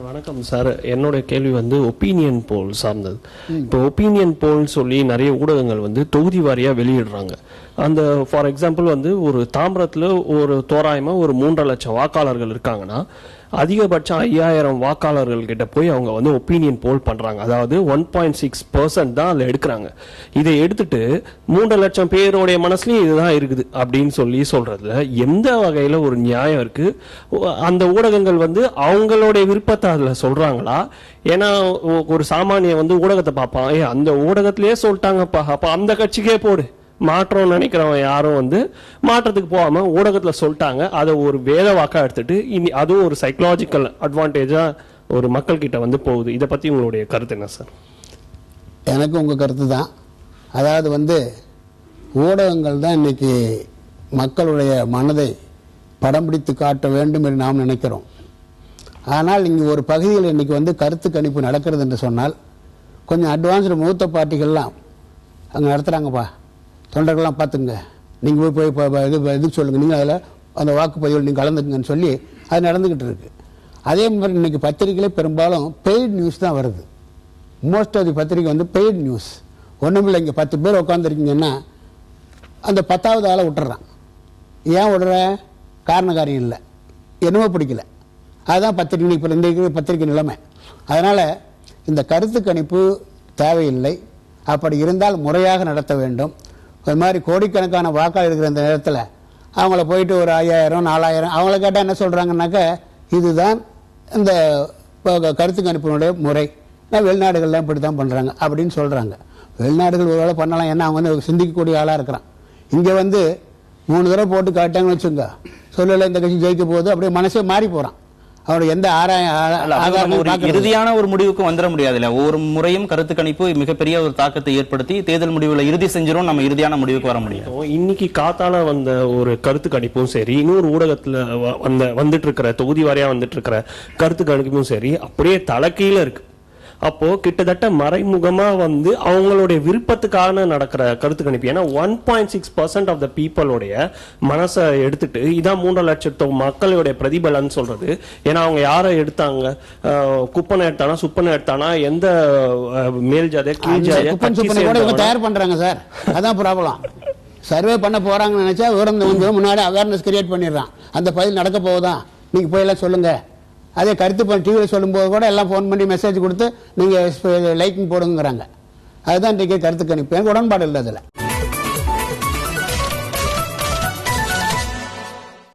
வணக்கம் சார். என்னோட கேள்வி ஒப்பீனியன் போல் சார்ந்தது. இப்போ ஒப்பீனியன் போல் சொல்லி நிறைய ஊடகங்கள் தொகுதி வாரியா வெளியிடுறாங்க. அந்த ஃபார் எக்ஸாம்பிள் ஒரு தாம்பரத்தில் ஒரு தோராயமா ஒரு 3.5 லட்சம் வாக்காளர்கள் இருக்காங்கன்னா அதிகபட்சம் 5000 வாக்காளர்கள் கிட்ட போய் அவங்க ஒப்பீனியன் போல் பண்றாங்க. அதாவது 1.6% தான் அதில் எடுக்கிறாங்க. இதை எடுத்துட்டு 3 லட்சம் பேருடைய மனசுலயும் இதுதான் இருக்குது அப்படின்னு சொல்றதுல எந்த வகையில ஒரு நியாயம் இருக்கு? அந்த ஊடகங்கள் அவங்களுடைய விருப்பத்தை அதுல சொல்றாங்களா? ஏன்னா ஒரு சாமானிய ஊடகத்தை பார்ப்பான், அந்த ஊடகத்திலேயே சொல்லிட்டாங்கப்பா, அப்ப அந்த கட்சிக்கே போடு, மாற்றம் நினைக்கிறவன் யாரும் மாற்றத்துக்கு போகாம ஊடகத்துல சொல்லிட்டாங்க, அதை ஒரு வேத வாக்கா எடுத்துட்டு இனி அதுவும் ஒரு சைக்கலாஜிக்கல் அட்வான்டேஜா ஒரு மக்கள் கிட்ட போகுது. இதை பத்தி உங்களுடைய கருத்து என்ன சார்? எனக்கு உங்க கருத்து தான். அதாவது ஊடகங்கள் தான் இன்னைக்கு மக்களுடைய மனதை படம் பிடித்து காட்ட வேண்டும் என்று நாம் நினைக்கிறோம். ஆனால் இங்கு ஒரு பகுதியில் இன்னைக்கு கருத்து கணிப்பு நடக்கிறது என்று சொன்னால் கொஞ்சம் அட்வான்ஸ்டு மூத்த பார்ட்டிகள்லாம் அங்கே நடத்துகிறாங்கப்பா, தொண்டர்கள்லாம் பார்த்துங்க, நீங்கள் போய் இதுக்கு சொல்லுங்கள், நீங்கள் அதில் அந்த வாக்குப்பதிவில் நீங்கள் கலந்துக்குங்கன்னு சொல்லி அது நடந்துக்கிட்டு இருக்கு. அதே மாதிரி இன்றைக்கி பத்திரிகையிலே பெரும்பாலும் பெய்டு நியூஸ் தான் வருது. மோஸ்ட் ஆஃப் தி பத்திரிகை பெய்டு நியூஸ். ஒன்றுமில்லை, இங்கே 10 பேர் உட்காந்துருக்கீங்கன்னா அந்த 10வது ஆளை விட்டுறான். ஏன் விடுற? காரணக்காரியம் இல்லை, என்னமோ பிடிக்கல. அதுதான் பத்திரிகை இப்போ இந்த பத்திரிகை நிலைமை. அதனால் இந்த கருத்து கணிப்பு தேவையில்லை. அப்படி இருந்தால் முறையாக நடத்த வேண்டும். அது மாதிரி கோடிக்கணக்கான வாக்காளர் இருக்கிற இந்த நேரத்தில் அவங்கள போயிட்டு ஒரு 5000 4000 அவங்கள கேட்டால் என்ன சொல்கிறாங்கன்னாக்க இதுதான் இந்த கருத்து கணிப்பினுடைய முறை, வெளிநாடுகள்லாம் இப்படி தான் பண்ணுறாங்க அப்படின்னு சொல்கிறாங்க. வெளிநாடுகள் ஒரு வேளை பண்ணலாம், ஏன்னா அவங்க சிந்திக்கக்கூடிய ஆளாக இருக்கிறான். இங்கே 3 தடவை போட்டு காட்டாங்கன்னு வச்சுங்க, சொல்லலை இந்த கட்சி ஜெயிக்க போகுது, அப்படியே மனசே மாறி போகிறான். அவருடைய எந்த இறுதியான ஒரு முடிவுக்கு வந்துட முடியாது. ஒவ்வொரு முறையும் கருத்து கணிப்பு மிகப்பெரிய ஒரு தாக்கத்தை ஏற்படுத்தி தேர்தல் முடிவுல இறுதி செஞ்சிரும், நம்ம இறுதியான முடிவுக்கு வர முடியும். இன்னைக்கு காத்தால வந்த ஒரு கருத்து கணிப்பும் சரி, இன்னொரு ஊடகத்துல வந்துட்டு இருக்கிற தொகுதி வாரியா வந்துட்டு இருக்கிற கருத்து கணிப்பும் சரி அப்படியே தலைக்கீழ இருக்கு. அப்போ கிட்டத்தட்ட மறைமுகமா அவங்களுடைய விருப்பத்துக்கான நடக்கிற கருத்து கணிப்பு. ஏன்னா 1.6% ஆஃப் த பீப்புளோடைய மனசை எடுத்துட்டு இதான் 3 லட்சம் மக்களுடைய பிரதிபலன் சொல்றது. ஏன்னா அவங்க யாரை எடுத்தாங்க, குப்பனை எடுத்தானா சுப்பனை எடுத்தானா, எந்த மேல் ஜாதியா கீழ் ஜாதியா தயார் பண்றாங்க சார். அதான் ப்ராப்ளம். சர்வே பண்ண போறாங்கன்னு நினைச்சா முன்னாடி அவேர்னஸ் கிரியேட் பண்ணிடுறான். அந்த பதில் நடக்க போகுதான், நீங்க போய் எல்லாம் சொல்லுங்க. அதே கருத்து டிவியில் சொல்லும்போது கூட எல்லாம் ஃபோன் பண்ணி மெசேஜ் கொடுத்து நீங்கள் லைக்கிங் போடுங்கிறாங்க. அதுதான் இன்றைக்கு கருத்து கணிப்பு. எனக்கு உடன்பாடு இல்லை அதில்.